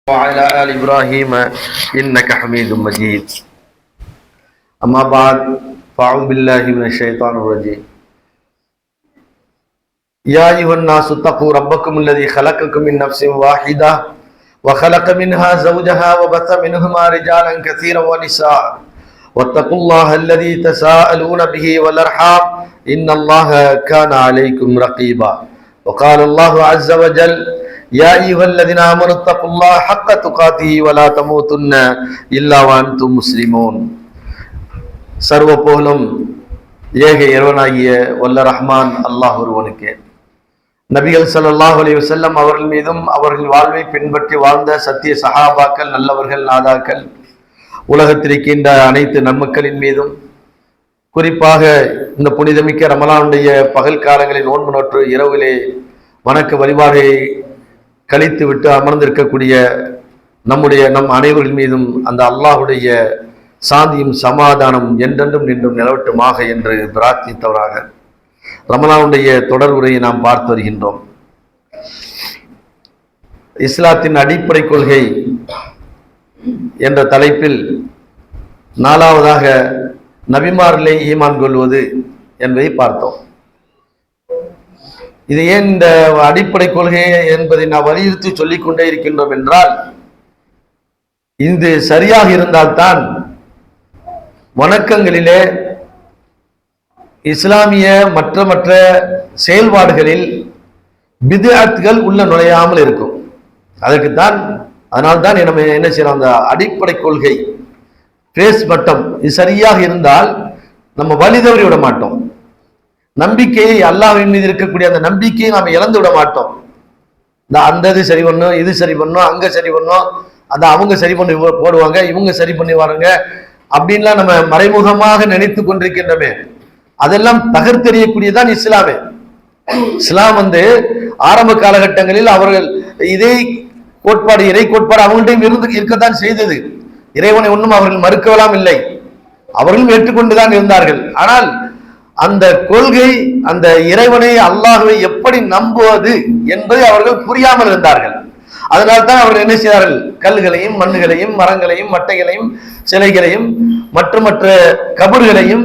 وعلى آل إبراهيم إنك حميد مجيد. أما بعد فأعوذ بالله من الشيطان الرجيم. يا أيها الناس اتقوا ربكم الذي خلقكم من نفس واحدة وخلق منها زوجها وبث منهما رجالا كثيرا ونساء واتقوا الله الذي تساءلون به والأرحام إن الله كان عليكم رقيبا. وقال الله عز وجل: يا أيها الذين آمنوا اتقوا الله حق تقاته ولا تموتن إلا وأنتم مسلمون. சர்வ புகழும் ஏக இறைவனாகிய வல்ல ரஹ்மான் அல்லாஹ் ஒருவனுக்கே. நபிகள் ஸல்லல்லாஹு அலைஹி வஸல்லம் அவர்கள் மீதும் அவர்கள் வாழ்வை பின்பற்றி வாழ்ந்த சத்திய சஹாபாக்கள், நல்லவர்கள், நாதாக்கள், உலகத்திற்கின்ற அனைத்து நன்மக்களின் மீதும், குறிப்பாக இந்த புனிதமிக்க ரமலானுடைய பகல் காலங்களில் நோன்பு நோற்று இரவிலே வணக்க வழிபாடை கழித்து விட்டு அமர்ந்திருக்கக்கூடிய நம் அனைவரின் மீதும் அந்த அல்லாஹுடைய சாந்தியும் சமாதானம் என்றென்றும் நின்றும் நிலவட்டுமாக என்று பிரார்த்தித்தவராக ரமலானுடைய தொடர் உரையை நாம் பார்த்து வருகின்றோம். இஸ்லாத்தின் அடிப்படை கொள்கை என்ற தலைப்பில் நாலாவதாக நபிமார்களை ஈமான் கொள்வது என்பதை பார்த்தோம். இது ஏன் இந்த அடிப்படை கொள்கை என்பதை நாம் வலியுறுத்தி சொல்லிக் கொண்டே இருக்கின்றோம் என்றால், இது சரியாக இருந்தால்தான் வணக்கங்களிலே இஸ்லாமிய மற்ற செயல்பாடுகளில் பித்அத்கள் உள்ள நுழையாமல் இருக்கும். அதனால்தான் நம்ம என்ன செய்யறோம், அந்த அடிப்படை கொள்கை பேஸ் மட்டம் இது சரியாக இருந்தால் நம்ம வழி தவறி விட மாட்டோம். நம்பிக்கையை, அல்லாஹ்வின் மீது இருக்கக்கூடிய அந்த நம்பிக்கையை நாம் இழந்து விட மாட்டோம். அந்த இது சரி பண்ணும், இது சரி பண்ணும், அங்க சரி பண்ணும், அந்த அவங்க சரி பண்ணி போடுவாங்க, இவங்க சரி பண்ணி வராங்க அப்படின்லாம் நம்ம மறைமுகமாக நினைத்து கொண்டிருக்கின்றமே, அதெல்லாம் தகர்த்தெறியக்கூடியதான் இஸ்லாமே. இஸ்லாம் ஆரம்ப காலகட்டங்களில் அவர்கள் இதே கோட்பாடு, இறை கோட்பாடு அவங்கள்ட்டையும் இருக்கத்தான் செய்தது. இறைவனை ஒன்றும் அவர்கள் மறுக்கலாம் இல்லை, அவர்களும் ஏற்றுக்கொண்டுதான் இருந்தார்கள். ஆனால் அந்த கொள்கை, அந்த இறைவனை, அல்லாஹ்வை எப்படி நம்புவது என்பதை அவர்கள் புரியாமல் இருந்தார்கள். அதனால்தான் அவர்கள் என்ன செய்தார்கள், கல்லுகளையும் மண்ணுகளையும் மரங்களையும் மட்டைகளையும் சிலைகளையும் மற்ற கபர்களையும்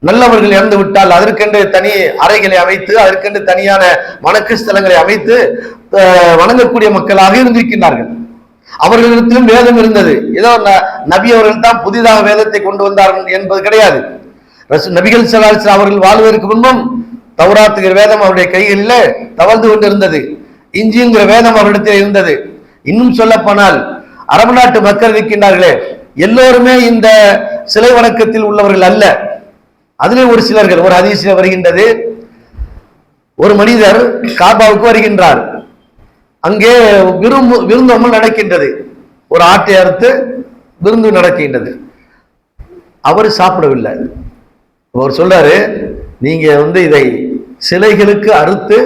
நல்லவர்கள் இறந்து விட்டால் அதற்கென்று தனி அறைகளை அமைத்து, அதற்கென்று தனியான வணக்க ஸ்தலங்களை அமைத்து வணங்கக்கூடிய மக்களாக இருந்திருக்கின்றார்கள். அவர்களிடத்திலும் வேதம் இருந்தது. ஏதோ நபி அவர்கள் தான் புதிதாக வேதத்தை கொண்டு வந்தார்கள் என்பது கிடையாது. நபிகள் ஸல்லல்லாஹு அலைஹி வஸல்லம் அவர்கள் வாழ்வதற்கு முன்பும் தௌராத்துங்கிற வேதம் அவருடைய கைகளில் தவழ்ந்து கொண்டு இருந்தது. இஞ்சிங்கிற வேதம் அவரிடத்தில் இருந்தது. இன்னும் சொல்ல போனால் அரபு நாட்டு மக்கள் இருக்கின்றார்களே, எல்லோருமே இந்த சிலை வணக்கத்தில் உள்ளவர்கள் அல்ல. அதிலே ஒரு சிலர்கள், ஒரு ஹதீஸில் வருகின்றது, ஒரு மனிதர் காபாவுக்கு வருகின்றார். அங்கே விருந்தோம்பல் நடக்கின்றது. ஒரு ஆட்டை அறுத்து விருந்து நடக்கின்றது. அவர் சாப்பிடவில்லை. அவர் சொல்றாரு, நீங்க இதை சிலைகளுக்கு அறுத்து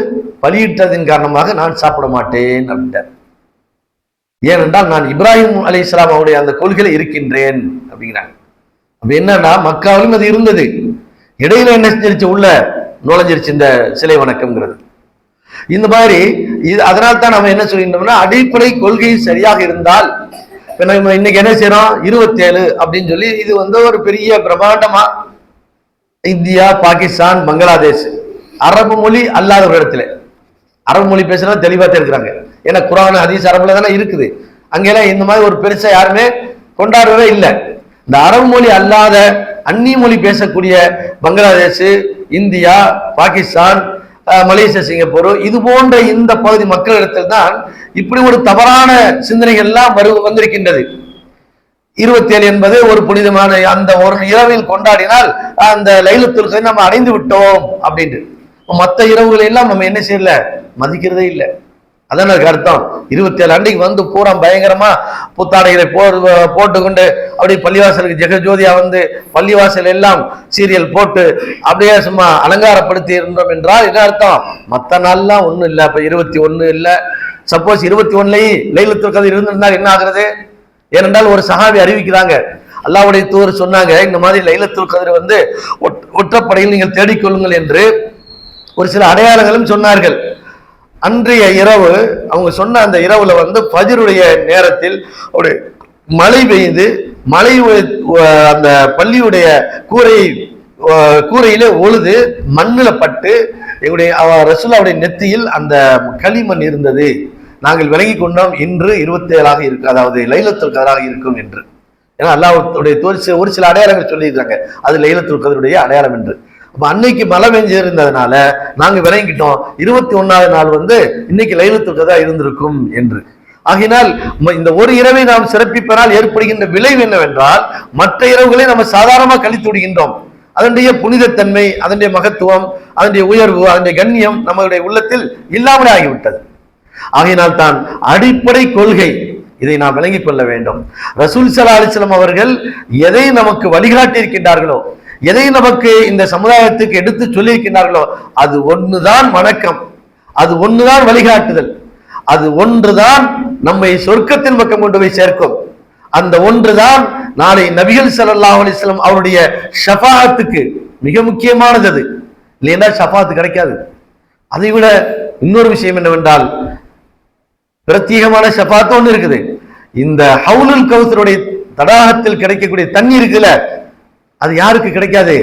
பலியிட்டதின் காரணமாக நான் சாப்பிட மாட்டேன் அப்படின்றார். ஏனென்றால் நான் இப்ராஹிம் அலைஹிஸ்ஸலாம் அவருடைய அந்த கொள்கையில இருக்கின்றேன் அப்படிங்கிறாங்க. அப்ப என்னன்னா, மக்காவிலும் அது இருந்தது, இடையில என்ன செஞ்சிருச்சு, உள்ள நுழைஞ்சிருச்சு இந்த சிலை வணக்கம்ங்கிறது. இந்த மாதிரி அதனால தான் நம்ம என்ன சொல்லிட்டோம்னா, அடிப்படை கொள்கை சரியாக இருந்தால், நம்ம இன்னைக்கு என்ன செய்யறோம், 27 அப்படின்னு சொல்லி இது ஒரு பெரிய பிரம்மாண்டமா இந்தியா, பாகிஸ்தான், பங்களாதேஷ், அரபு மொழி அல்லாத ஒரு இடத்துல அரபு மொழி பேசுறதா தெளிவா இருக்கிறாங்க. ஏன்னா குர்ஆன் ஹதீஸ் அரபுல தானே இருக்குது. அங்கெல்லாம் இந்த மாதிரி ஒரு பெருசா யாருமே கொண்டாடுறதே இல்லை. இந்த அரபு மொழி அல்லாத அந்நிய மொழி பேசக்கூடிய Bangladesh, India, Pakistan, Malaysia, Singapore, இது போன்ற இந்த பகுதி மக்களிடத்தில் தான் இப்படி ஒரு தவறான சிந்தனைகள் எல்லாம் வந்திருக்கின்றது. 27 என்பது ஒரு புனிதமான அந்த ஒரு இரவில் கொண்டாடினால் அந்த லைலத்துல் கத்ரை நம்ம அடைந்து விட்டோம் அப்படின்ட்டு மற்ற இரவுகளை எல்லாம் நம்ம என்ன செய்யல, மதிக்கிறதே இல்லை. அதான் அதுக்கு அர்த்தம். 27 அன்றைக்கு பூரா பயங்கரமா புத்தாடைகளை போட்டுக்கொண்டு அப்படியே பள்ளிவாசலுக்கு ஜெகஜோதியா பள்ளிவாசல் எல்லாம் சீரியல் போட்டு அப்படியே சும்மா அலங்காரப்படுத்தி இருந்தோம் என்றால் என்ன அர்த்தம், மற்ற நாள்லாம் ஒண்ணும் இல்லை. அப்ப 21 இல்லை. சப்போஸ் 21லயே லைலத்துல் கத்ர் இருந்திருந்தால் என்ன ஆகுறது? ஏனென்றால் ஒரு சஹாபி அறிவிக்கிறாங்க, அல்லாஹ்வுடைய தூதர் சொன்னாங்க, இந்த மாதிரி லைலத்துல் கத்ர் ஒற்றப்படையில் நீங்கள் தேடிக்கொள்ளுங்கள் என்று ஒரு சில அடையாளங்களும் சொன்னார்கள். அன்றைய இரவு அவங்க சொன்ன அந்த இரவுல வந்து ஃபஜ்ருடைய நேரத்தில் ஒரு மழை பெய்து, மழை அந்த பள்ளியுடைய கூரையிலே ஒழுது மண்ணில் பட்டு எங்களுடைய ரசூலுல்லாஹ்வுடைய நெத்தியில் அந்த களிமண் இருந்தது. நாங்கள் விளங்கி கொண்டோம் இன்று 27ஆக இருக்கு, அதாவது லைலத்துல் கத்ராக இருக்கும் என்று. ஏன்னா அல்லாஹ்வுடைய ஒரு சில அடையாளங்கள் சொல்லியிருக்காங்க, அது லைலத்துல் கத்ருடைய அடையாளம் என்று. அப்ப அன்னைக்கு மழை பெஞ்சு இருந்ததுனால நாங்க விளங்கிட்டோம் 21ஆவது நாள் வந்து இன்னைக்கு லைலத்துல் கத்ரா இருந்திருக்கும் என்று. ஆகினால் இந்த ஒரு இரவை நாம் சிறப்பிப்பதால் ஏற்படுகின்ற விளைவு என்னவென்றால், மற்ற இரவுகளை நம்ம சாதாரணமாக கழித்து விடுகின்றோம். அதனுடைய புனிதத்தன்மை, அதனுடைய மகத்துவம், அதனுடைய உயர்வு, அதனுடைய கண்ணியம் நம்மளுடைய உள்ளத்தில் இல்லாமலே ஆகிவிட்டது. ஆகையினால் தான் அடிப்படை கொள்கை, இதை நாம் விளங்கிக் கொள்ள வேண்டும். ரசூல் ஸல்லல்லாஹு அலைஹி வஸல்லம் அவர்கள் எதை நமக்கு வழிகாட்டி இருக்கின்றார்களோ, எதை நமக்கு இந்த சமுதாயத்துக்கு எடுத்து சொல்லி இருக்கின்றார்களோ, அது ஒண்ணுதான் வணக்கம், அது ஒண்ணுதான் வழிகாட்டுதல், அது ஒன்றுதான் நம்மை சொர்க்கத்தின் பக்கம் கொண்டு போய் சேர்க்கும். அந்த ஒன்றுதான் நாளை நபிகள் ஸல்லல்லாஹு அலைஹி வஸல்லம் அவருடைய ஷஃபாஅத்துக்கு மிக முக்கியமானது. அது இல்லைன்னா ஷஃபாஅத் கிடைக்காது. அதை விட இன்னொரு விஷயம் என்னவென்றால், பிரத்யேகமான ஷஃபாஅத் ஒன்று இருக்குது. இந்த ஹவுலுல் கௌசருடைய தடாகத்தில் கிடைக்கக்கூடிய தண்ணி இருக்குல்ல, அது யாருக்கு கிடைக்காது?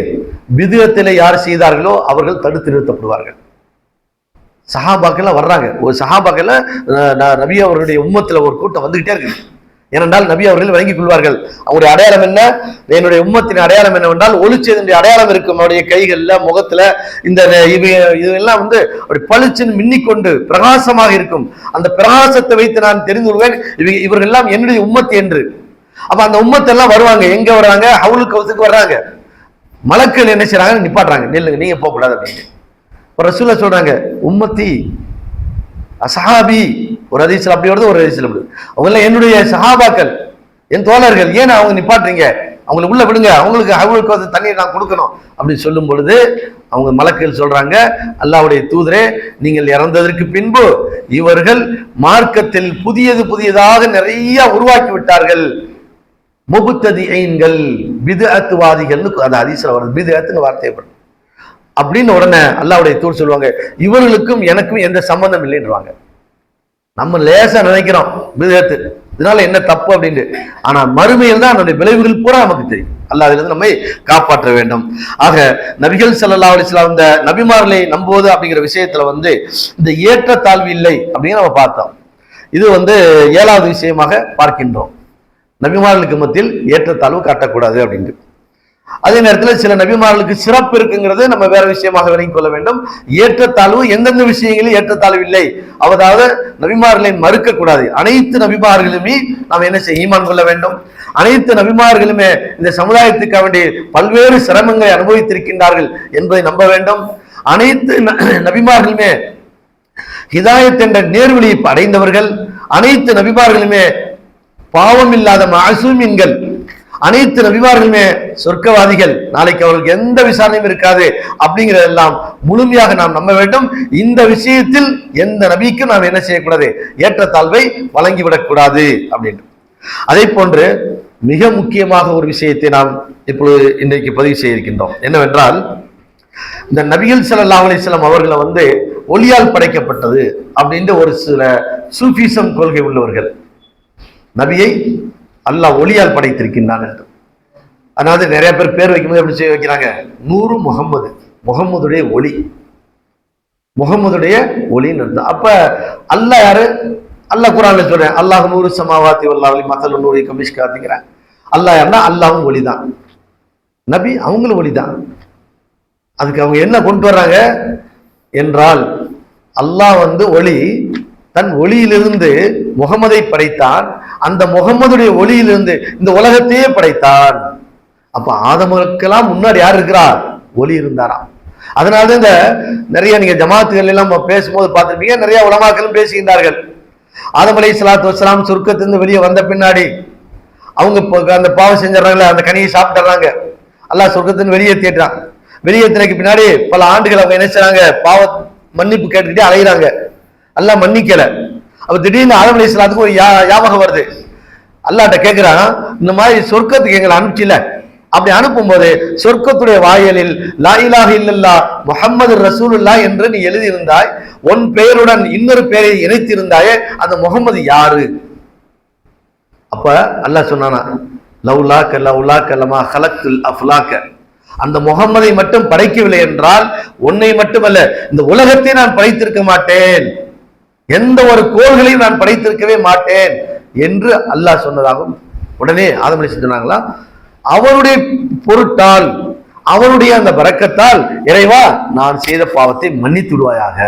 பிதுஅத்திலே யார் செய்தார்களோ அவர்கள் தடுத்து நிறுத்தப்படுவார்கள். சஹாபாக்கள் வர்றாங்க, ஒரு சஹாபாக்கள் நபி அவர்களுடைய உம்மத்துல ஒரு கூட்டம் வந்துகிட்டே இருக்கு. ஏனென்றால் நபி அவர்கள் வழங்கிக் கொள்வார்கள். அவருடைய அடையாளம் என்ன? என்னுடைய உம்மத்தின் அடையாளம் என்னவென்றால் ஒளிச்சேதனுடைய அடையாளம் இருக்கும் அவருடைய கைகள்ல, முகத்துல. இந்த இதெல்லாம் வந்து அப்படி பளிச்சுன்னு மின்னிக்கொண்டு பிரகாசமாக இருக்கும். அந்த பிரகாசத்தை வைத்து நான் தெரிந்து கொள்வேன் இவர்கள் எல்லாம் என்னுடைய உம்மத்து என்று. அப்ப அந்த உம்மத்தெல்லாம் வருவாங்க. எங்க வர்றாங்க? ஹவுலுல் கௌசுக்கு வர்றாங்க. மலக்குகள் என்ன செய்யறாங்க? நிப்பாட்டுறாங்க, நில்லுங்க, நீங்க போக கூடாது அப்படின்னு. ரசூலுல்லாஹ் சொல்றாங்க, உம்மத்தி அஸ்ஹாபி. ஒரு ஹதீஸ்ல அப்படி வருது, ஒரு ஹதீஸ்ல அப்படி. அவங்க எல்லாம் என்னுடைய சஹாபாக்கள், என் தோழர்கள், ஏன் அவங்க நிப்பாட்டுறீங்க? அவங்களை உள்ள விடுங்க, அவங்களுக்கு ஹவுலுல் தண்ணீர் நான் கொடுக்கணும் அப்படின்னு சொல்லும் பொழுது அவங்க மலக்குகள் சொல்றாங்க, அல்லாஹ்வுடைய தூதரே, நீங்கள் இறந்ததற்கு பின்பு இவர்கள் மார்க்கத்தில் புதியதாக நிறைய உருவாக்கி விட்டார்கள். முபுத்ததிஐன்கள், பிதுஅத்வாதிகள்னு அந்த ஹதீஸ்ல வருது. பிதுஅத்னு வார்த்தையப்படும் அப்படின்னு உடனே அல்லாஹ்வுடைய தூதர் சொல்லுவாங்க, இவர்களுக்கும் எனக்கும் எந்த சம்பந்தம் இல்லைன்றாங்க. நம்ம லேசா நினைக்கிறோம் பிதுஅத், இதனால என்ன தப்பு அப்படின்னு. ஆனா மறுமையில் தான் அதனுடைய விளைவுகள் பூரா நமக்கு தெரியும். அல்லாஹ் அதிலிருந்து நம்மை காப்பாற்ற வேண்டும். ஆக நபிகள் ஸல்லல்லாஹு அலைஹி வஸல்லம் இந்த நபிமார்களை நம்புவது அப்படிங்கிற விஷயத்துல வந்து இந்த ஏற்றத்தாழ்வு இல்லை அப்படின்னு நம்ம பார்த்தோம். இது வந்து 7வது விஷயமாக பார்க்கின்றோம். நபிமார்களுக்கு மத்தியில் ஏற்றத்தாழ்வு காட்டக்கூடாது அப்படின்னு. அதே நேரத்தில் சில நபிமார்களுக்கு சிறப்பு இருக்குங்கிறது நம்ம வேற விஷயமாக விளங்கிக் கொள்ள வேண்டும். ஏற்றத்தாழ்வு எந்தெந்த விஷயங்களில் ஏற்றத்தாழ்வு இல்லை, அதாவது நபிமார்களை மறுக்க கூடாது. அனைத்து நபிமார்களுமே நாம் என்ன செய்ய ஈமான் கொள்ள வேண்டும். அனைத்து நபிமார்களுமே இந்த சமுதாயத்துக்கு வேண்டிய பல்வேறு சிரமங்களை அனுபவித்திருக்கின்றார்கள் என்பதை நம்ப வேண்டும். அனைத்து நபிமார்களுமே ஹிதாயத் என்ற நேர்வழியை அடைந்தவர்கள். அனைத்து நபிமார்களுமே பாவம் இல்லாத மாசூமின்கள். அனைத்து நபிமார்களுமே சொர்க்கவாதிகள். நாளைக்கு அவர்களுக்கு எந்த விசாரணையும் இருக்காது. அப்படிங்கிறதெல்லாம் முழுமையாக நாம் நம்ப வேண்டும். இந்த விஷயத்தில் எந்த நபிக்கும் நாம் என்ன செய்யக்கூடாது? ஏற்றத்தாழ்வை வழங்கிவிடக் கூடாது அப்படின்னு. அதே போன்று மிக முக்கியமாக ஒரு விஷயத்தை நாம் இப்பொழுது இன்றைக்கு பதிவு செய்ய இருக்கின்றோம். என்னவென்றால், இந்த நபிகள் ஸல்லல்லாஹு அலைஹி வஸல்லம் அவர்களை வந்து ஒளியால் படைக்கப்பட்டது அப்படின்ற ஒரு சில சூஃபிசம் கொள்கை உள்ளவர்கள் நபியை அல்லாஹ் ஒளியால் படைத்திருக்கின்றான் என்று. அதாவது நிறைய பேர் வைக்கும்போது எப்படி செய்ய வைக்கிறாங்க? நூறு முகம்மது, முகம்மதுடைய ஒளி, முகம்மதுடைய ஒளின்னு இருந்தா. அப்ப அல்லாஹ் யாரு? அல்லாஹ் குர்ஆன்ல சொல்றேன், அல்லாஹ் நூறு சமாவாத்தி வல்லாஹி மஸலு நூரி கமிஷ்காத்திங்கிறான். அல்லாஹ் யாருன்னா அல்லாஹ்வும் ஒளிதான், நபி அவங்களும் ஒளிதான். அதுக்கு அவங்க என்ன கொண்டு வர்றாங்க என்றால், அல்லாஹ் வந்து ஒளி, தன் ஒளியிலிருந்து முகமதை படைத்தான். அந்த முகம்மதுடைய ஒளியிலிருந்து இந்த உலகத்தையே படைத்தான். அப்ப ஆதமுக்கெல்லாம் முன்னாடி யார் இருக்கிறார்? ஒளி இருந்தாராம். அதனால இந்த நிறைய நீங்க ஜமாத்துகள் எல்லாம் பேசும்போது பார்த்திருப்பீங்க, நிறைய உலமாக்களும் பேசுகின்றார்கள். ஆதம் அலைஹிஸ்ஸலாத்து வஸ்ஸலாம் சொர்க்கத்திலிருந்து வெளியே வந்த பின்னாடி அவங்க அந்த பாவம் செஞ்சிடறாங்களே, அந்த கனியை சாப்பிட்டுறாங்க. அல்லாஹ் சொர்க்கத்திலிருந்து வெளியேற்றிட்டான். வெளியேற்றினதுக்கு பின்னாடி பல ஆண்டுகள் அவங்க என்ன செய்றாங்க? பாவ மன்னிப்பு கேட்டுக்கிட்டே அலைகிறாங்க. அல்லாஹ் மன்னிக்கல. அப்ப திடீர்னு ஆதம் அலைஹிஸ்ஸலாத்துக்கு ஒரு யாபகம் வருது. அல்லாஹ்ட்ட கேட்கிறான், இந்த மாதிரி சொர்க்கத்துக்கு எங்களை அனுப்பிச்சில, அப்படி அனுப்பும்போது சொர்க்கத்துடைய வாயிலில் லா இலாஹ இல்லல்லாஹ் முஹம்மது ரசூலுல்லாஹ் என்று நீ எழுதியிருந்தாய், உன் பெயருடன் இன்னொரு பெயரை இணைத்திருந்தாயே, அந்த முகமது யாரு? அப்ப அல்லாஹ் சொன்னானா, லவ்லாக்க லவ்லாக்க லமா ஹலக்துல் அஃப்லாக்க, அந்த முகம்மதை மட்டும் படைக்கவில்லை என்றால் உன்னை மட்டுமல்ல இந்த உலகத்தை நான் படைத்திருக்க மாட்டேன், எந்த ஒரு கோள்களையும் நான் படைத்திருக்கவே மாட்டேன் என்று அல்லாஹ் சொன்னதாகும். உடனே ஆதம் அலைஹிஸ்ஸலாம் சொன்னாங்களா, அவருடைய பொருட்டால் அவருடைய அந்த பரக்கத்தால் இறைவா நான் செய்த பாவத்தை மன்னித்து விடுவாயாக.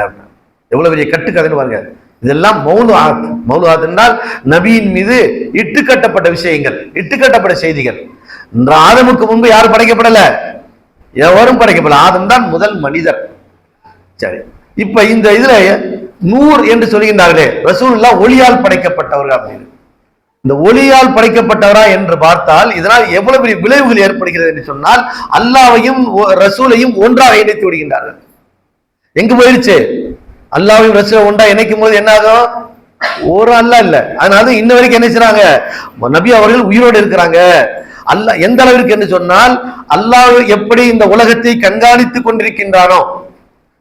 எவ்வளவு பெரிய கட்டுக்கதைன்னு பாருங்க. இதெல்லாம் மௌலுஆத். மௌலுஆத் என்றால் நபியின் மீது இட்டுக்கட்டப்பட்ட விஷயங்கள், இட்டுக்கட்டப்பட்ட செய்திகள். ஆதமுக்கு முன்பு யாரும் படைக்கப்படல, எவரும் படைக்கப்படல. ஆதம் தான் முதல் மனிதர். சரி, இப்ப இந்த இதுல நூர் என்று சொல்கின்றார்களே, ரசூலுல்லாஹ் ஒளியால் படைக்கப்பட்டவர்கள் அப்படின்னு. இந்த ஒளியால் படைக்கப்பட்டவரா என்று பார்த்தால் இதனால் எவ்வளவு பெரிய விளைவுகள் ஏற்படுகிறது என்று சொன்னால், அல்லாஹ்வையும் ரசூலையும் ஒன்றாக இணைத்து விடுகின்றார்கள். எங்க போயிருச்சு? அல்லாஹ்வையும் ரசூலை ஒன்றா இணைக்கும் போது என்ன ஆகும்? ஒரு அல்லாஹ் இல்ல. அதனால இன்ன வரைக்கும் என்ன செய்றாங்க? நபி அவர்கள் உயிரோடு இருக்கிறாங்க. அல்லாஹ் எந்த அளவிற்கு என்று சொன்னால், அல்லாஹ் எப்படி இந்த உலகத்தை கண்காணித்துக் கொண்டிருக்கின்றானோ,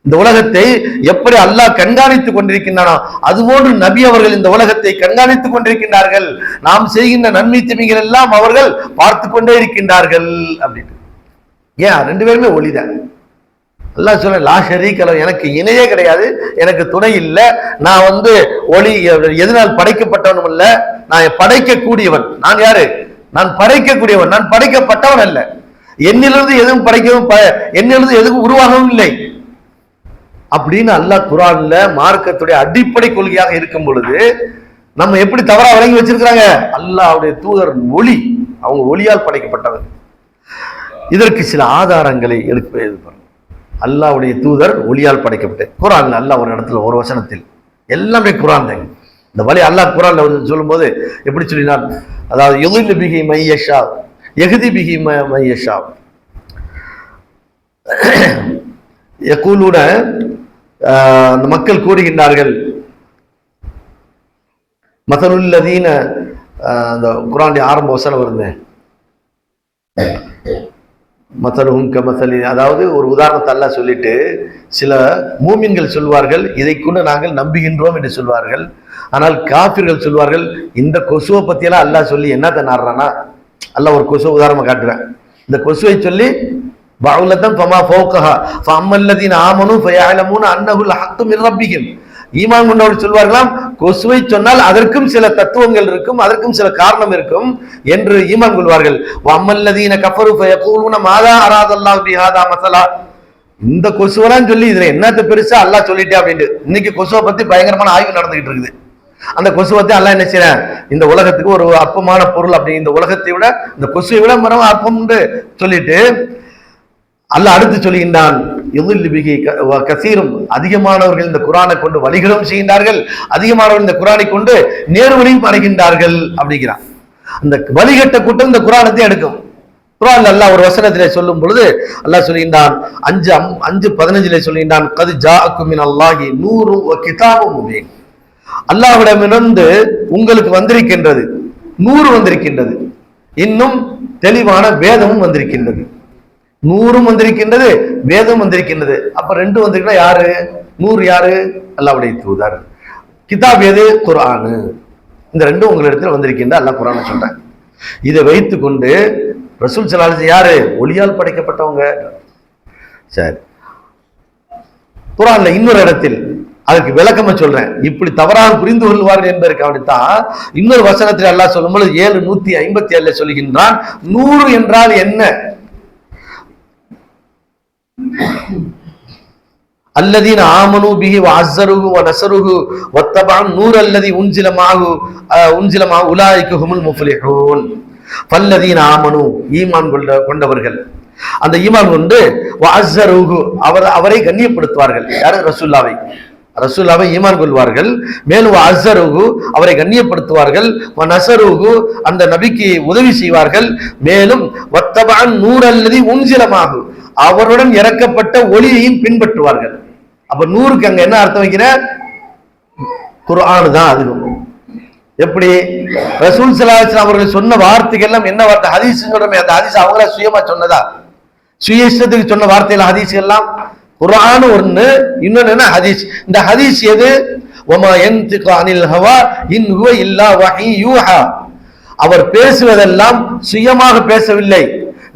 இந்த உலகத்தை எப்படி அல்லாஹ் கண்காணித்துக் கொண்டிருக்கின்றானோ அதுபோன்று நபி அவர்கள் இந்த உலகத்தை கண்காணித்துக் கொண்டிருக்கின்றார்கள். நாம் செய்கின்ற நன்மை தீமைகள் எல்லாம் அவர்கள் பார்த்து கொண்டே இருக்கின்றார்கள் அப்படின்னு. ஏன்? ரெண்டு பேருமே ஒளிதான். அல்லாஹ் சொல்ல லா ஷரீக லஹு, எனக்கு இணையே கிடையாது, எனக்கு துணை இல்லை, நான் ஒளி எதனால் படைக்கப்பட்டவனும் அல்ல, நான் படைக்கக்கூடியவன். நான் யாரு? நான் படைக்கக்கூடியவன், நான் படைக்கப்பட்டவன் அல்ல. என்னிலிருந்து எதுவும் படைக்கவும் என்னிலிருந்து எதுவும் உருவாகவும் இல்லை அப்படின்னு அல்லாஹ் குர்ஆன்ல மார்க்கத்துடைய அடிப்படை கொள்கையாக இருக்கும் பொழுது நம்ம எப்படி தவறா வழங்கி வச்சிருக்கிறாங்க? அல்லாஹ்வுடைய தூதர் ஒளி, அவங்க ஒளியால் படைக்கப்பட்டவர். இதற்கு சில ஆதாரங்களை எடுத்து அல்லாஹ்வுடைய தூதர் ஒளியால் படைக்கப்பட்ட குர்ஆன்ல அல்லாஹ் ஒரு இடத்துல ஒரு வசனத்தில், எல்லாமே குர்ஆன் தான். இந்த வழி அல்லாஹ் குர்ஆன்ல சொல்லும்போது எப்படி சொல்லினார்? அதாவது யுதில்லு பிஹி மையஷா யஹ்தி பிஹி மையஷா யகூலுன, அந்த மக்கள் கூறுகின்றார்கள், மதலுல்லதீன, அந்த குர்ஆனுடைய ஆரம்ப வசனம் வருது, மதலுஹும் கமதலி, அதாவது ஒரு உதாரணத்தை அல்லாஹ் சொல்லிட்டு சில மூமின்கள் சொல்வார்கள் இதை கொண்டு நாங்கள் நம்புகின்றோம் என்று சொல்வார்கள். ஆனால் காஃபிர்கள் சொல்வார்கள் இந்த கொசுவை பத்தியெல்லாம் அல்லாஹ் சொல்லி என்னத்தை நாடுறானா, அல்லாஹ் ஒரு கொசுவை உதாரணமா காட்டுறேன், இந்த கொசுவை சொல்லி பஅலதன் ஃபமா ஃபௌகஹா ஃபஅம்மல்லதீன ஆமனூ ஃபயஅலமூன அன்னஹுல் ஹக்கு மின் ரப்பிஹிம், ஈமான் கொண்டவர்கள் சொல்வார்களாம் கொசுவை சொன்னால் அதற்கும் சில தத்துவங்கள் இருக்கும், அதற்கும் சில காரணம் இருக்கும் என்று ஈமான் கொள்வார்கள். வஅம்மல்லதீன கஃபரு ஃபயகூலுன மாதா அராதல்லாஹு பிஹாதா மஸலா, இந்த கொசுவெல்லாம் சொல்லி இதுல என்னத்த பெருசா அல்லாஹ் சொல்லிட்டே அப்படின்ட்டு இன்னைக்கு கொசுவை பத்தி பயங்கரமான ஆய்வு நடந்துகிட்டு இருக்குது. அந்த கொசுவத்தை அல்லாஹ் என்ன செய்யறேன், இந்த உலகத்துக்கு ஒரு அற்பமான பொருள் அப்படி, இந்த உலகத்தை விட இந்த கொசுவை விட மரம் அற்பம் சொல்லிட்டு அல்லாஹ் அடுத்து சொல்கின்றான், கசீரும், அதிகமானவர்கள் இந்த குர்ஆனை கொண்டு வழிகளும் செய்கின்றார்கள், அதிகமானவர்கள் இந்த குர்ஆனை கொண்டு நேர்வழியும் அடைகின்றார்கள் அப்படிங்கிறான். அந்த வழிகட்ட கூட்டம் இந்த குர்ஆனத்தை எடுக்கும். குர்ஆன்ல அல்லாஹ் ஒரு வசனத்திலே சொல்லும் பொழுது அல்லாஹ் சொல்கின்றான், 5:15 சொல்கின்றான், கது ஜாஅக்கும் மினல்லாஹி நூரும் வ கிதாபும் முபீன், அல்லாஹ்விடமிருந்து உங்களுக்கு வந்திருக்கின்றது, நூறு வந்திருக்கின்றது, இன்னும் தெளிவான வேதமும் வந்திருக்கின்றது. நூறும் வந்திருக்கின்றது, வேதம் வந்திருக்கின்றது. அப்ப ரெண்டு வந்திருக்கா யாரு? நூறு யாரு? அல்லாஹ்வுடைய தூதர். கிதாப் எது? குர்ஆன். இந்த ரெண்டும் உங்களிடத்தில் வந்திருக்கின்ற அல்லாஹ் குர்ஆனை சொல்றேன். இதை வைத்துக் கொண்டு ரசூல் ஸல்லல்லாஹு அலைஹி யாரு? ஒளியால் படைக்கப்பட்டவங்க. சரி, குர்ஆன்ல இன்னொரு இடத்தில் அதுக்கு விளக்கமா சொல்றேன், இப்படி தவறாக புரிந்து கொள்வார்கள் என்பதற்கு அப்படித்தான் இன்னொரு வசனத்தில் அல்லாஹ் சொல்லும்போது 7:157 சொல்கின்றான், 100 என்றால் என்ன? அல்லதீன ஆமனூ பிஹி வஅஸ்ஸருஹு வநஸருஹு வத்தபஅன் நூர் அல்லதி உன்சில மஅஹு உலாயிக ஹுமுல் முஃப்லிஹூன். ஃபல்லதீன ஆமனூ, ஈமான் கொண்டவர்கள், அந்த ஈமான் கொண்டு வஅஸ்ஸருஹு, அவரை கண்ணியப்படுத்துவார்கள். யாரு? ரசூலுல்லாவை ஈமான் கொள்வார்கள். மேலும் வஅஸ்ஸருஹு, அவரை கண்ணியப்படுத்துவார்கள். வநஸருஹு, அந்த நபிக்கு உதவி செய்வார்கள். மேலும் வத்தபஅன் நூர் அல்லதி உன்சில மஅஹு, அவருடன் இறக்கப்பட்ட ஒளியையும் பின்பற்றுவார்கள். அப்ப நூறுக்கு அங்க என்ன அர்த்தம் வைக்கிற? குர்ஆன் தான். அது எப்படி ரசூல் ஸல்லல்லாஹு அலைஹி வஸல்லம் அவர்கள் சொன்ன வார்த்தைகள் எல்லாம் என்ன வார்த்தை? ஹதீஸ் சொல்றமே, அந்த ஹதீஸ் அவங்கள சுயமா சொன்னதா? சுய இஷ்டத்துக்கு சொன்ன வார்த்தைகள் ஹதீஸ் எல்லாம். குர்ஆன் ஒண்ணு, இன்னொன்னு என்ன ஹதீஸ். இந்த ஹதீஸ் எது? வமா யன்திகு அனில் ஹவா இன் ஹுவ இல்லா வஹீ யூஹா. அவர் பேசுவதெல்லாம் சுயமாக பேசவில்லை,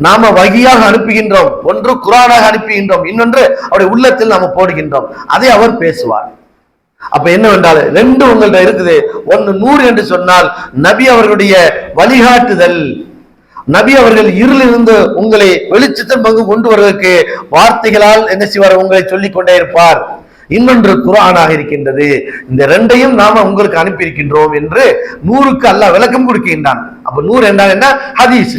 நாம வகியாக அனுப்புகின்றோம். ஒன்று குர்ஆனாக அனுப்புகின்றோம், இன்னொன்று அவருடைய உள்ளத்தில் நாம போடுகின்றோம். அதை அவர் பேசுவார். அப்ப என்னவென்றால் ரெண்டு உங்கள்ட்ட இருக்குது. ஒன்னு நூறு என்று சொன்னால் நபி அவர்களுடைய வழிகாட்டுதல். நபி அவர்கள் இருளிலிருந்து உங்களை வெளிச்சத்தின் பங்கு கொண்டு வருவதற்கு வார்த்தைகளால் என்ன செய்வார்? உங்களை சொல்லிக் கொண்டே இருப்பார். இன்னொன்று குர்ஆனாக இருக்கின்றது. இந்த ரெண்டையும் நாம உங்களுக்கு அனுப்பி இருக்கின்றோம் என்று நூறுக்கு அல்லாஹ் விளக்கம் கொடுக்கின்றான். அப்ப நூறு என்றால் என்ன? ஹதீஸ்.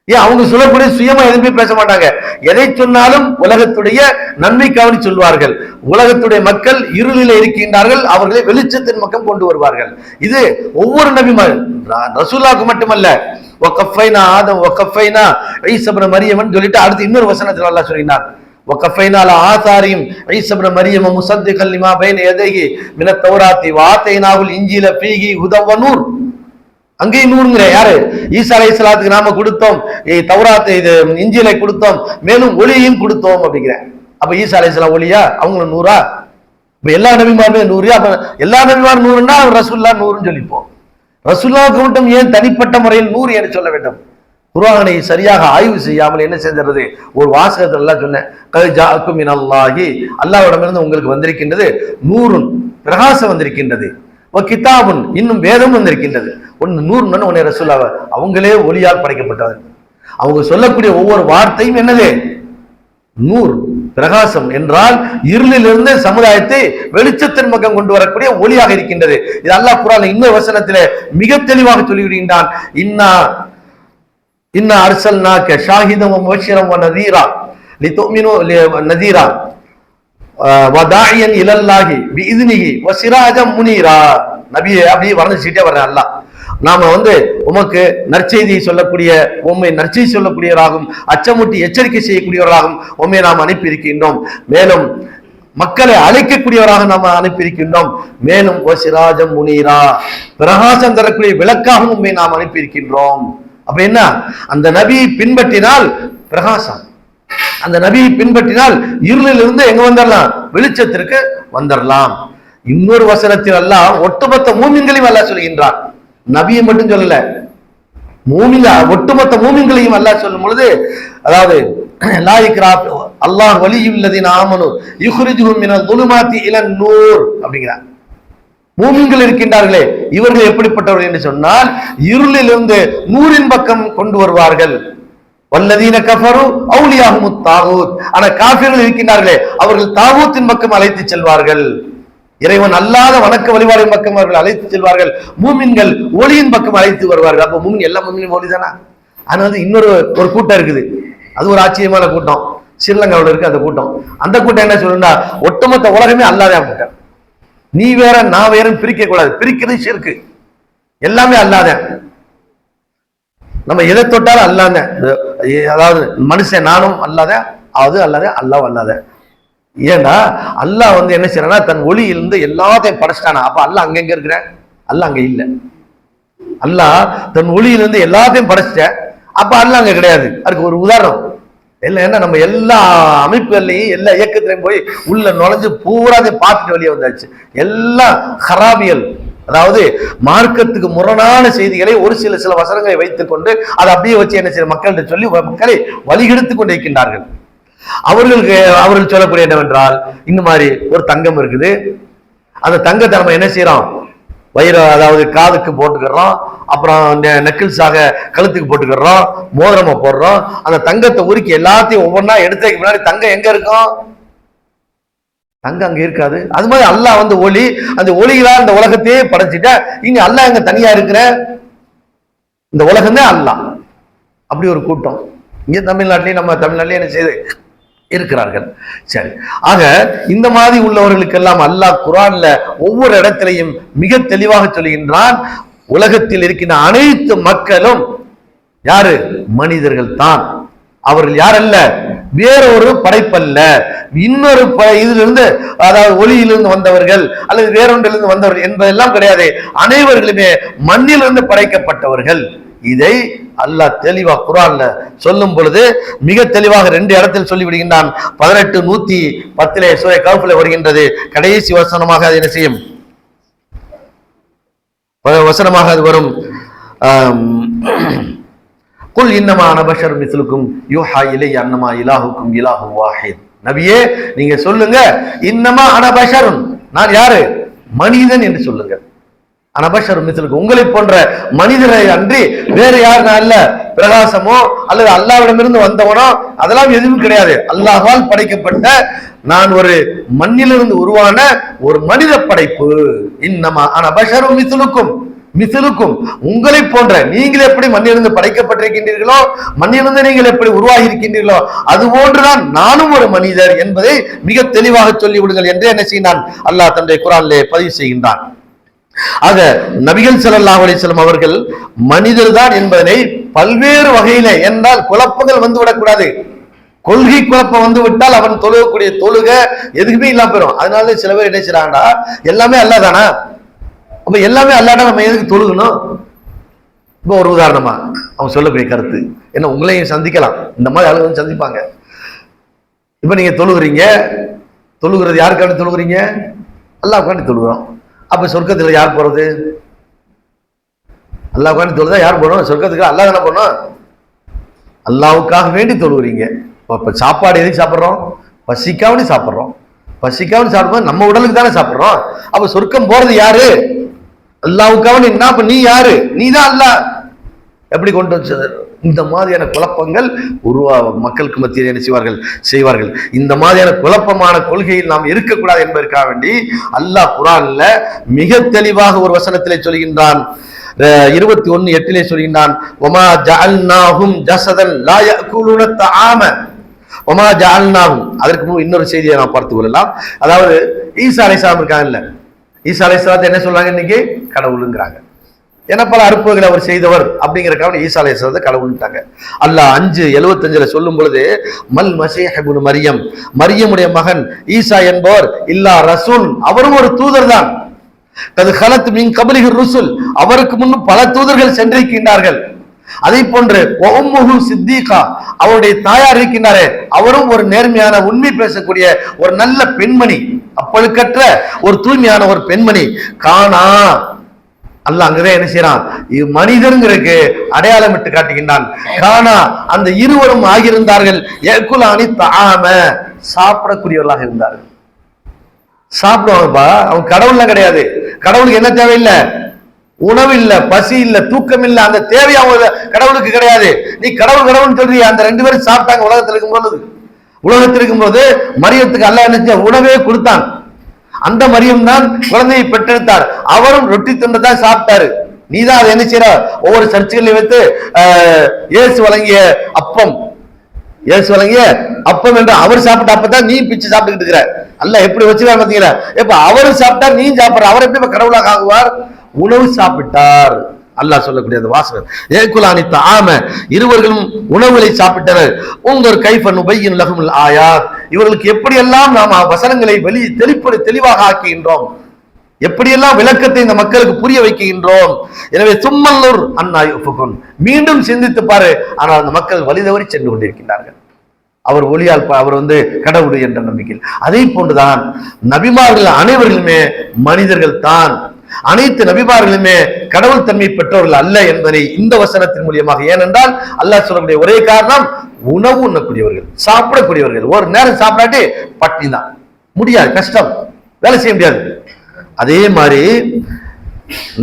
ஏன் அவங்க சொல்லக்கூடிய சுயமா எதுவுமே பேச மாட்டாங்க. எதை சொன்னாலும் உலகத்துடைய நன்மை கவனி சொல்வார்கள். உலகத்துடைய மக்கள் இருளில இருக்கின்றார்கள், அவர்களை வெளிச்சத்தின் பக்கம் கொண்டு வருவார்கள். இது ஒவ்வொரு நபிமார், ரசூலுல்லாஹ்க்கு மட்டுமல்ல. வகஃபைனா ஆதம் வகஃபைனா ஈஸா இப்னு மரியமன் சொல்லிட்டு அடுத்து இன்னொரு வசனத்தில் அல்லாஹ் சொல்கிறார், வகஃபைனா அலா ஆசாரியும் ஈஸா இப்னு மரியம முஸத்திகல் லிமா பைன யதைஹி மினத் தௌராத்தி வஆதைனாஹுல் இன்ஜீல ஃபீஹி ஹுதவ் வ நூர். அங்கேயும் நூறுங்கிற யாரு? ஈசா அலைஹிஸ்ஸலாத்துக்கு நாம கொடுத்தோம் தௌராத், இது இன்ஜீலை கொடுத்தோம், மேலும் ஒளியையும் கொடுத்தோம் அப்படிங்கிற. அப்ப ஈசா அலைஹிஸ்ஸலாம் ஒளியா? அவங்களும் நூறா? இப்ப எல்லா நபிமாருமே நூறு. அப்ப எல்லா நபிமாரும் நூறுன்னா ரசூலுல்லாஹ் நூறுன்னு சொல்லிப்போம். ரசூலுல்லாஹ்வுக்கு மட்டும் ஏன் தனிப்பட்ட முறையில் நூறு என்று சொல்ல வேண்டும்? குர்ஆனை சரியாக ஆய்வு செய்யாமல் என்ன செஞ்சிருது? ஒரு வாசகத்தில் எல்லாம் சொன்னேன், கத் ஜாஅக்கும் மினல்லாஹி, அல்லாஹ்விடமிருந்து உங்களுக்கு வந்திருக்கின்றது நூறுன், பிரகாசம் வந்திருக்கின்றது, கிதாபுன், இன்னும் வேதம் வந்திருக்கின்றது. ஒன்னு நூறு ஒன்னே ரசூலுல்லாஹ் அவங்களே ஒளியால் படைக்கப்பட்டவர். அவங்க சொல்லக்கூடிய ஒவ்வொரு வார்த்தையும் என்னது? நூறு, பிரகாசம் என்றால் இருளிலிருந்து சமுதாயத்தை வெளிச்சத்தின் பக்கம் கொண்டு வரக்கூடிய ஒளியாக இருக்கின்றது. இது அல்லாஹ் குர்ஆன்ல இன்னொரு வசனத்திலே மிக தெளிவாக சொல்லிவிடுகின்றான், இன்னா அர்சல்நாக ஷாஹிதன் வ முபஷ்ஷிரன் வ நதீரா லிதுமினு நதீரா வதாயியன் இலல்லாஹி பிஇذனிஹி வ சிராஜம் முனீரா. நபியே அப்படியே வர்ணிச்சிட்டே வர்றேன். அல்லாஹ் நாம உமக்கு நற்செய்தியை சொல்லக்கூடிய, உம்மை நற்செய்தி சொல்லக்கூடியவராகவும் அச்சமூட்டி எச்சரிக்கை செய்யக்கூடியவராகவும் உம்மை நாம் அனுப்பி இருக்கின்றோம். மேலும் மக்களை அழைக்கக்கூடியவராக நாம் அனுப்பி இருக்கின்றோம். மேலும் ஓ சிராஜம் முனீரா, பிரகாசம் தரக்கூடிய விளக்காகவும் உம்மை நாம் அனுப்பி இருக்கின்றோம். அப்ப என்ன? அந்த நபியை பின்பற்றினால் பிரகாசம், அந்த நபியை பின்பற்றினால் இருளிலிருந்து எங்க வந்துடலாம்? வெளிச்சத்திற்கு வந்துடலாம். இன்னொரு வசனத்தில் அல்லாஹ் ஒட்டுமொத்த மூமின்களையும் அல்லாஹ் சொல்கின்றான். நபியை மட்டும் சொல்லல, மூமின்க ஒட்டுமொத்த மூமின்களையும் அல்லாஹ் சொல்லும் பொழுது, அதாவது லா இக்ரா அல்லாஹ் வலியுல்லதீன ஆமனு யுக்ரிஜுஹும் மினல் ظுலுமாத்தி இலன் நூர் அப்படிங்கிறார். மூமின்கள் இருக்கின்றார்களே, இவர்கள் எப்படிப்பட்டவர்கள் என்று சொன்னால் இருளிலிருந்து நூரின் பக்கம் கொண்டு வருவார்கள். வல்லதீன கஃபரு அவுலியாஹுமுத் தாகூத், ஆனா காஃபிர்கள் இருக்கின்றார்களே, அவர்கள் தாகூத்தின் பக்கம் அழைத்து செல்வார்கள். இறைவன் அல்லாத வணக்க வழிபாடின் பக்கம் அவர்கள் அழைத்து செல்வார்கள். மூமின்கள் ஒளியின் பக்கம் அழைத்து வருவார்கள். அப்ப மூமின் எல்லா மூமினும் ஒளி தானா? அதனால இன்னொரு கூட்டம் இருக்குது, அது ஒரு ஆச்சரியமான கூட்டம். ஸ்ரீலங்காவில் இருக்கு அந்த கூட்டம். அந்த கூட்டம் என்ன சொல்லுன்னா, ஒட்டுமொத்த உலகமே அல்லாதான் கூட்டம், நீ வேற நான் வேறன்னு பிரிக்க கூடாது, பிரிக்கிறது ஷிர்க், எல்லாமே அல்லாதான். நம்ம எதை தொட்டாலும் அல்லாத, அதாவது மனுஷன் நானும் அல்லாத, அது அல்லாத, அல்லாஹ் அல்லாத. ஏன்னா அல்லாஹ் என்ன செய்யறா, தன் ஒளியிலிருந்து எல்லாத்தையும் படைச்சிட்டானா. அப்ப அல்லாஹ் அங்க எங்க இருக்கிற? அல்லாஹ் அங்க இல்ல. அல்லாஹ் தன் ஒளியிலிருந்து எல்லாத்தையும் படைச்சிட்ட, அப்ப அல்லாஹ் அங்க கிடையாது. அதுக்கு ஒரு உதாரணம் இல்லை, என்ன நம்ம எல்லா அமைப்புகள்லையும் எல்லா இயக்கத்திலையும் போய் உள்ள நுழைஞ்சு பூராதையும் பார்த்துட்டு வெளியே வந்தாச்சு. எல்லாம் ஹராபியல், அதாவது மார்க்கத்துக்கு முரணான செய்திகளை ஒரு சில வசனங்களை வைத்துக் கொண்டு அதை அப்படியே வச்சு என்ன செய்ய மக்கள்கிட்ட சொல்லி மக்களை வழிகெடுத்துக் கொண்டிருக்கின்றார்கள். அவர்கள் சொல்லக்கூடிய என்னவென்றால், இந்த மாதிரி ஒரு தங்கம் இருக்குது, அந்த தங்கத்தை நம்ம என்ன செய்யறோம், வயிறு அதாவது காதுக்கு போட்டுக்கிறோம், அப்புறம் நெக்கிள்ஸாக கழுத்துக்கு போட்டுக்கிறோம், மோதிரமா போடுறோம். அந்த தங்கத்தை உருக்கி எல்லாத்தையும் ஒவ்வொன்றா எடுத்துக்கு முன்னாடி தங்கம் எங்க இருக்கும்? தங்கம் அங்க இருக்காது. அது மாதிரி அல்லாஹ் ஒளி, அந்த ஒளியில இந்த உலகத்தையே படைச்சிட்ட, இங்க அல்லாஹ் எங்க தனியா இருக்கிற? இந்த உலகம் தான் அல்லாஹ். அப்படி ஒரு கூட்டம் இங்க தமிழ்நாட்டிலேயே, நம்ம தமிழ்நாட்டிலேயே என்ன செய்து இருக்கிறார்கள். சரி, ஆக இந்த மாதிரி உள்ளவர்களுக்கெல்லாம் அல்லாஹ் குர்ஆன்ல ஒவ்வொரு இடத்திலையும் மிக தெளிவாக சொல்கின்றான், உலகத்தில் இருக்கின்ற அனைத்து மக்களும் யாரு? மனிதர்கள் தான். அவர்கள் யாரல்ல? வேறொரு படைப்பல்ல. இன்னொரு இதிலிருந்து, அதாவது ஒளியிலிருந்து வந்தவர்கள் அல்லது வேறொன்றிலிருந்து வந்தவர்கள் என்பதெல்லாம் கிடையாது. அனைவர்களுமே மண்ணிலிருந்து படைக்கப்பட்டவர்கள். இதை அல்லாஹ் தெளிவா குர்ஆன்ல சொல்லும் பொழுது மிக தெளிவாக 2 இடத்தில் சொல்லி விடுகின்றான். 18:110 சூரா கஹ்ஃப்ல வருகின்றது. கடைசி வசனமாக அது என்ன செய்யும்? வசனமாக அது வரும். குல் இன்னமா அன பஷர் மிஸ்லுக்கும் யூஹா இலைய அன்னமா இலாஹுக்கும் இலாஹு வாஹித். நபியே நீங்க சொல்லுங்க, இன்னமா அன பஷருன், நான் யாரு? மனிதன் என்று சொல்லுங்க. அனபஷர் மிஸ்லுக்கும், உங்களை போன்ற மனிதரை அன்றி வேறு யார் நான் அல்ல. பிரகாசமோ அல்லது அல்லாஹ்விடமிருந்து வந்தவனோ அதெல்லாம் எதுவும் கிடையாது. அல்லாஹ்வால் படைக்கப்பட்ட நான் ஒரு மண்ணிலிருந்து உருவான ஒரு மனித படைப்பு. இன்னமா அனபஷரும் மிஸ்லுக்கும், மிஸ்லுக்கும் உங்களை போன்ற, நீங்கள் எப்படி மண்ணிலிருந்து படைக்கப்பட்டிருக்கின்றீர்களோ, மண்ணிலிருந்து நீங்கள் எப்படி உருவாகி இருக்கின்றீர்களோ அது போன்றுதான் நானும் ஒரு மனிதர் என்பதை மிக தெளிவாக சொல்லி விடுங்கள் என்று என்ன செய்தான் அல்லாஹ் தன்னுடைய குர்ஆனிலே பதிவு செய்கின்றான். ஆக நபிகள் ஸல்லல்லாஹு அலைஹி வஸல்லம் அவர்கள் மனிதர் தான் என்பதனை பல்வேறு வகையில, என்றால் குழப்பங்கள் வந்து விடக்கூடாது. கொள்கை குழப்பம் வந்து விட்டால் அவன் தொழுகக்கூடிய தொழுக எதுக்குமே இல்லாம போயிடும். அதனால சில பேர் என்ன செய்றாங்கடா, எல்லாமே அல்லாஹ் தானா, அப்ப எல்லாமே அல்லாஹ்டா நம்ம எதுக்கு தொழுகணும்? இப்போ ஒரு உதாரணமா அவன் சொல்லக்கூடிய கருத்து என்ன, உங்களையும் சந்திக்கலாம், இந்த மாதிரி ஆளுங்க சந்திப்பாங்க. இப்ப நீங்க தொழுகிறீங்க, தொழுகிறது யாருக்காண்டி தொழுகிறீங்க? அல்லாஹ்வுக்காண்டி தொழுகிறோம். அப்ப சொர்க்கத்துல யார் போறது? அல்லாஹ்வுக்காண்டி தொழுதா யார் போகணும்? சொர்க்கத்துக்கு அல்லாஹ் தானே போகணும். அல்லாஹ்வுக்காக வேண்டி தொழுகிறீங்க. இப்ப சாப்பாடு எதுக்கு சாப்பிட்றோம்? பசிக்காவணி சாப்பிட்றோம். பசிக்காவணி சாப்பிடும்போது நம்ம உடலுக்கு தானே சாப்பிட்றோம். அப்ப சொர்க்கம் போறது யாரு? அல்லாஹ்வுக்காக. அப்ப நீ யாரு? நீ தான் அல்லாஹ். எப்படி கொண்டு வச்சது? இந்த மாதிரியான குழப்பங்கள் மக்களுக்கு மத்தியில் என்ன செய்வார்கள். இந்த மாதிரியான குழப்பமான கொள்கையில் நாம் இருக்கக்கூடாது என்பதற்காக வேண்டி அல்லாஹ் குர்ஆன்ல மிக தெளிவாக ஒரு வசனத்திலே சொல்கின்றான். 21:8 சொல்கின்றான், வமா ஜஅல்நாஹும் ஜஸதன் லா யஅகுலுன தஆம வமா ஜஅல்நாஹும். அதற்கு முன் இன்னொரு செய்தியை நாம் பார்த்துக் கொள்ளலாம். அதாவது ஈசா அலைஹிஸ்ஸலாம் இருக்காங்கல்ல, ஈசா அலைஹிஸ்ஸலாத்தை என்ன சொல்றாங்க? இன்னைக்கு கடவுளுங்கிறாங்க. ஏன்னா பல அற்புதங்களை அவர் செய்தவர் அப்படிங்கிறக்காக ஈசா அலைஹிஸ்ஸலாத்தை கடவுள்ட்டாங்க. அல்லாஹ் 5:75 சொல்லும் பொழுது, மல் மஸீஹ் இப்னு மரியம், மரியமுடைய மகன் ஈசா என்பவர் இல்லா ரசூல், அவரும் ஒரு தூதர் தான். கது கலத் மின் கப்லிஹி ருசுல், அவருக்கு முன்னும் பல தூதர்கள் சென்றிருக்கின்றார்கள். அதை போன்று உம்முஹு சித்தீகா, அவருடைய தாயார் இருக்கின்றாரே, அவரும் ஒரு நேர்மையான உண்மை பேசக்கூடிய ஒரு நல்ல பெண்மணி, அப்பழுக்கற்ற ஒரு தூய்மையான ஒரு பெண்மணி. காணா, அல்லாஹ் அங்கதான் என்ன செய்யறான்? மனிதனுங்கிறதுக்கு அடையாளம் விட்டு காட்டுகின்றான். காணா, அந்த இருவரும் ஆகியிருந்தார்கள். யகுலானி தஆம, சாப்பிடக்கூடியவர்களாக இருந்தார்கள். சாப்பிடுவாங்கப்பா, அவங்க கடவுள்லாம் கிடையாது. கடவுளுக்கு என்ன தேவையில்லை? உணவு இல்ல, பசி இல்ல, தூக்கம் இல்ல, அந்த தேவை அவங்க கடவுளுக்கு கிடையாது. நீ கடவுள் கடவுள்னு சொல்றிய. அந்த 2 பேரும் சாப்பிட்டாங்க உலகத்தில் இருக்கும்போது மரியத்துக்கு அல்லாஹ் என்ன உணவே கொடுத்தான். அந்த மரியம் தான் குழந்தையை பெற்றெடுத்தார். அவரும் ரொட்டி துண்டை தான் சாப்பிட்டாரு. நீதான் அதை என்ன செய்யற? ஒவ்வொரு சர்ச்சுகளையும் வைத்து இயேசு வழங்கிய அப்பம், இயேசு வழங்கிய அப்பம் என்று அவர் சாப்பிட்ட அப்பதான் நீ பிச்சு சாப்பிட்டுக்கிட்டு இருக்கிற. அல்லாஹ் எப்படி வச்சுக்கலாம் பாத்தீங்களா? இப்ப அவரு சாப்பிட்டார், நீ சாப்பிடுற. அவர் எப்படி கடவுளாக ஆகுவார்? உணவு சாப்பிட்டார். அல்லாஹ் சொல்லக்கூடிய அந்த வாசகம், ஏகுலானி தஆம, இருவர்களும் உணவுகளை சாப்பிட்டனர். உங்கள் கைஃப நுபையின் லஹுல் ஆயாத், இவர்களுக்கு எப்படியெல்லாம் நாம் வசனங்களை தெளிவாக ஆக்குகின்றோம், எப்படியெல்லாம் விளக்கத்தை இந்த மக்களுக்கு புரிய வைக்கின்றோம். எனவே சும்மல்லூர் அன்னா யுஃபகுன், மீண்டும் சிந்தித்து பாரு. ஆனால் அந்த மக்கள் வழிதவறி சென்று கொண்டிருக்கின்றார்கள். அவர் ஒளியால், அவர் கடவுள் என்ற நம்பிக்கை. அதே போன்றுதான் நபிமார்கள் அனைவர்களுமே மனிதர்கள் தான். அனைத்து நபிமார்களுமே கடவுள் தன்மை பெற்றவர்கள் அல்ல என்பதை இந்த வசனத்தின் மூலியமாக, ஏனென்றால் அல்லாஹ் சொல்லக்கூடிய ஒரே காரணம், உணவு உண்ணக்கூடியவர்கள், சாப்பிடக்கூடியவர்கள். ஒரு நேரம் சாப்பிடாட்டி பட்டினி தான், முடியாது, கஷ்டம், வேலை செய்ய முடியாது. அதே மாதிரி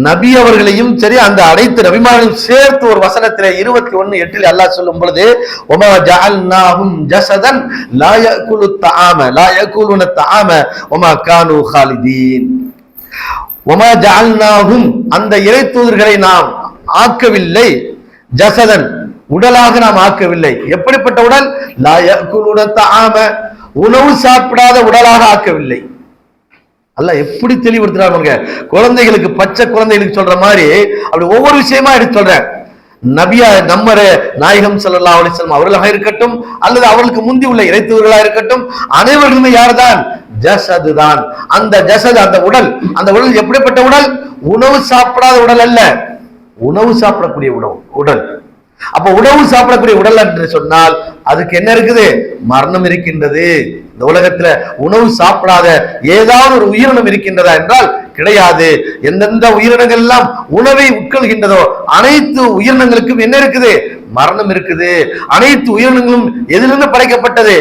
நபி அவர்களையும் சரி, அந்த அனைத்து நபிமார்களையும் சேர்த்து ஒரு வசனத்திலே 21:8 அல்லாஹ் சொல்லும் பொழுது, வமா ஜஅல்நாஹும் ஜஸதன் லா யஅகுலு தஆம லா யஅகுலுன தஆம வமா கானூ காலிதீன். வமா ஜஅல்நாஹும், அந்த இறை தூதர்களை நாம் ஆக்கவில்லை, ஜஸதன், உடலாக நாம் ஆக்கவில்லை. எப்படிப்பட்ட உடல்? லா யஅகுலுன தஆம, உணவு சாப்பிடாத உடலாக ஆக்கவில்லை. அல்லாஹ் எப்படி தெளிவுபடுத்துறாங்க. குழந்தைகளுக்கு, பச்சை குழந்தைகளுக்கு சொல்ற மாதிரி அப்படி ஒவ்வொரு விஷயமா எடுத்து சொல்றேன். நபியா நம்மர நாயகம் ஸல்லல்லாஹு அலைஹி வஸல்லம் அவர்களாக இருக்கட்டும் அல்லது அவர்களுக்கு முந்தி உள்ள இறைத்தூதர்களாக இருக்கட்டும், அனைவர்களுமே யார்தான்? ஜஸது தான். அந்த ஜஸது, அந்த உடல் எப்படிப்பட்ட உடல்? உணவு சாப்பிடாத உடல் அல்ல, உணவு சாப்பிடக்கூடிய உடல். அப்ப உணவு சாப்பிடக்கூடிய உடல் என்று சொன்னால் அதுக்கு என்ன இருக்குது? மரணம் இருக்கின்றது. இந்த உலகத்துல உணவு சாப்பிடாத ஏதாவது ஒரு உயிரினம் இருக்கின்றதா என்றால் கிடையாது. எந்தெந்த உயிரினங்கள் எல்லாம் உணவை உட்கொள்கின்றதோ அனைத்து உயிரினங்களுக்கும் என்ன இருக்குது? மரணம் இருக்குது. அனைத்து உயிரினங்களும் எதிலிருந்து படைக்கப்பட்டது?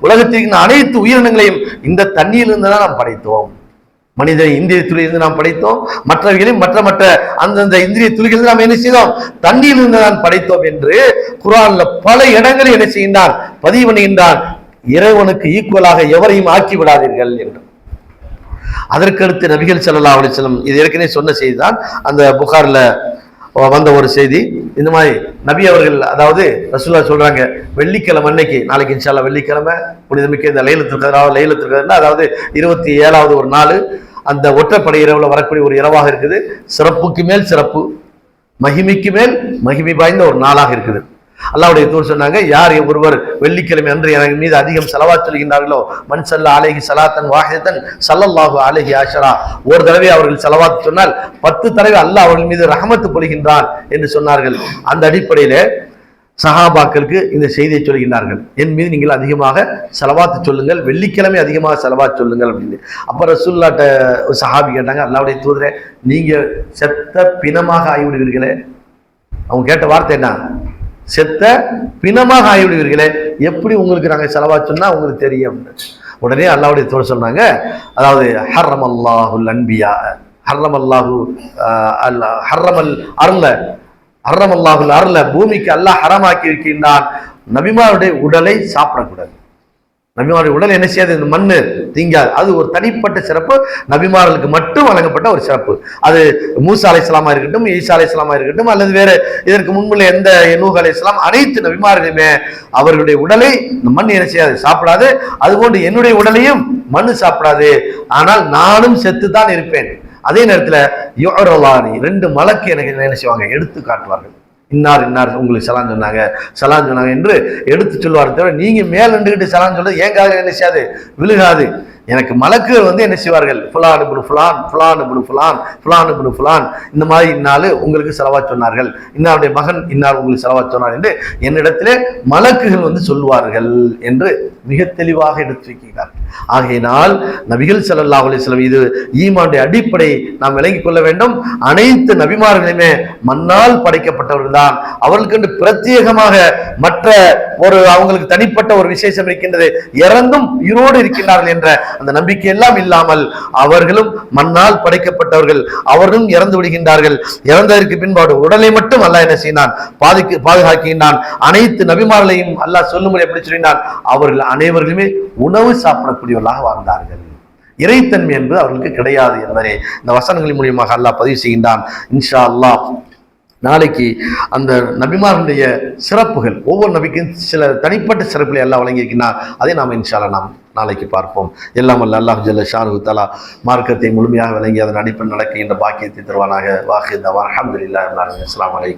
உலகத்திற்கு அனைத்து உயிரினங்களையும் இந்த தண்ணீரிலிருந்து தான் நாம் படைத்தோம். மனித இந்திரிய துளியிலிருந்து நாம் படைத்தோம், மற்றவைகளையும் மற்ற அந்தந்த இந்திரிய துளிகளில் நாம் என்ன செய்தோம்? தண்ணீரிலிருந்து தான் படைத்தோம் என்று குர்ஆன்ல பல இடங்களில் என்ன செய்கின்றான்? பதிவு பண்ணுகின்றான். இறைவனுக்கு ஈக்குவலாக எவரையும் ஆக்கி விடாதீர்கள் என்று. அதற்கடுத்து நபிகள் ஸல்லல்லாஹு அலைஹி வஸல்லம், இது ஏற்கனவே சொன்ன செய்தி தான், அந்த புகார்ல வந்த ஒரு செய்தி. இந்த மாதிரி நபி அவர்கள், அதாவது ரசூலுல்லாஹ் சொல்றாங்க, வெள்ளிக்கிழமை அன்னைக்கு, நாளைக்கு இன்ஷா அல்லாஹ் வெள்ளிக்கிழமை புனிதமிக்க இந்த லைலத்துல் கத்ர், அதாவது 27வது ஒரு நாள், அந்த ஒற்றைப்படை இரவுல வரக்கூடிய ஒரு இரவாக இருக்குது. சிறப்புக்கு மேல் சிறப்பு, மகிமைக்கு மேல் மகிமை வாய்ந்த ஒரு நாளாக இருக்குது. அல்லாஹ்வுடைய தூதர் சொன்னாங்க, யார் ஒருவர் வெள்ளிக்கிழமை அன்று எனக்கு மீது அதிகம் ஸலவாத் சொல்கின்றார்களோ, மன் ஸல்லா அலைஹி ஸலாத்தன் வாஹிதன் ஸல்லல்லாஹு அலைஹி அஷரா, ஒரு தடவை அவர்கள் ஸலவாத் சொன்னால் 10 தடவை அல்லாஹ் அவர்கள் மீது ரஹமத்து பொழிகின்றான் என்று சொன்னார்கள். அந்த அடிப்படையில சஹாபாக்களுக்கு இந்த செய்தியை சொல்கின்றார்கள், என் மீது நீங்கள் அதிகமாக ஸலவாத் சொல்லுங்கள், வெள்ளிக்கிழமை அதிகமாக ஸலவாத் சொல்லுங்கள் அப்படின்னு. அப்ப ரசூலுல்லாஹ்ட்ட ஒரு சஹாபி கேட்டாங்க, அல்லாஹ்வுடைய தூதரே, நீங்க செத்த பிணமாக ஆகிவிடுவீர்களே. அவங்க கேட்ட வார்த்தை என்ன? செத்த பிணமாக ஆகிவிடுவீர்களே, எப்படி உங்களுக்கு நாங்கள் ஸலவாத் சொன்னா உங்களுக்கு தெரியும்? உடனே அல்லாஹ்வுடைய தூதர் சொன்னாங்க, அதாவது ஹர்ரமல்லாஹுல் அன்பியா, ஹர்ரமல்லாஹுல் அர்ல, பூமிக்கு அல்லாஹ் ஹராமாக்கி இருக்கின்றான் நபிமாருடைய உடலை சாப்பிடக்கூடாது. நபிமாருடைய உடல் என்ன செய்யாது? இந்த மண்ணு தீங்காது. அது ஒரு தனிப்பட்ட சிறப்பு, நபிமார்களுக்கு மட்டும் வழங்கப்பட்ட ஒரு சிறப்பு. அது மூசா அலைஹிஸ்ஸலாமா இருக்கட்டும், ஈசா அலைஹிஸ்ஸலாமா இருக்கட்டும், அல்லது வேற இதற்கு முன்புள்ள எந்த நூஹ் அலைஹிஸ்ஸலாம், அனைத்து நபிமார்களுமே அவர்களுடைய உடலை இந்த மண் என்ன செய்யாது? சாப்பிடாது. அதுபோன்று என்னுடைய உடலையும் மண்ணு சாப்பிடாது. ஆனால் நானும் செத்து தான் இருப்பேன். அதே நேரத்துல யுஅரலானி, 2 மலக்கு எனக்கு என்ன செய்வாங்க? எடுத்து காட்டுவார்கள். இன்னார் உங்களுக்கு சலான் சொன்னாங்க என்று எடுத்து சொல்வார். தவிர நீங்க மேல் நின்றுகிட்டு சலான் சொல்றது ஏன் காதுல என்ன செய்யாது? விழுகாது. எனக்கு மலக்குகள் என்ன செய்வார்கள்? ஃபுலான் இப்னு ஃபுலான், ஃபுலான் இப்னு ஃபுலான், ஃபுலான் இப்னு ஃபுலான், இந்த மாதிரி இன்னாலு உங்களுக்கு ஸலவாத் சொன்னார்கள், இன்னாருடைய மகன் இன்னார் உங்களுக்கு ஸலவாத் சொன்னார் என்று என்னிடத்திலே மலக்குகள் சொல்வார்கள் என்று மிக தெளிவாக எடுத்துரைக்கிறார். ஆகையினால் நபிகள் ஸல்லல்லாஹு அலைஹி வஸல்லம், இது ஈமானுடைய அடிப்படை நாம் விளங்கிக் கொள்ள வேண்டும். அனைத்து நபிமார்களுமே மண்ணால் படைக்கப்பட்டவர்கள் தான். அவர்களுக்கு பிரத்யேகமாக மற்ற ஒரு அவங்களுக்கு தனிப்பட்ட ஒரு விசேஷம் இருக்கின்றது. இறந்தும் உயிரோடு இருக்கின்றார்கள் என்ற அந்த நம்பிக்கை எல்லாம் இல்லாமல் அவர்களும் மண்ணால் படைக்கப்பட்டவர்கள், அவர்களும் இறந்து விடுகின்றார்கள். இறந்ததற்கு பின்பாடு உடலை மட்டும் அல்லாஹ் என்ன செய்யினான்? பாதுகாக்கின்றான். அனைத்து நபிமார்களையும் அல்லாஹ் சொல்லும்போது எப்படி சொல்லினான்? அவர்கள் அனைவர்களுமே உணவு சாப்பிடக்கூடியவர்களாக வாழ்ந்தார்கள். இறைத்தன்மை என்பது அவர்களுக்கு கிடையாது என்பதை இந்த வசனங்களின் மூலியமாக அல்லாஹ் பதிவு செய்கின்றான். இன்ஷா அல்லாஹ் நாளைக்கு அந்த நபிமார்களுடைய சிறப்புகள், ஒவ்வொரு நபிக்கும் சில தனிப்பட்ட சிறப்புகளை எல்லாம் வழங்கியிருக்கிறார். அதை நாம் இன்ஷா அல்லாஹ் நாம் நாளைக்கு பார்ப்போம். எல்லாம் அல்ல அல்லாஹ் ஜல்ல ஷானுஹு தஆலா மார்க்கத்தை முழுமையாக விளங்கி அதன் அடிப்படையில் நடக்கின்ற பாக்கியத்தை தருவானாக. வாஹித் அல்ஹம்துலில்லாஹி ரப்பில் ஆலமீன். அஸ்ஸலாமு அலைக்கும்.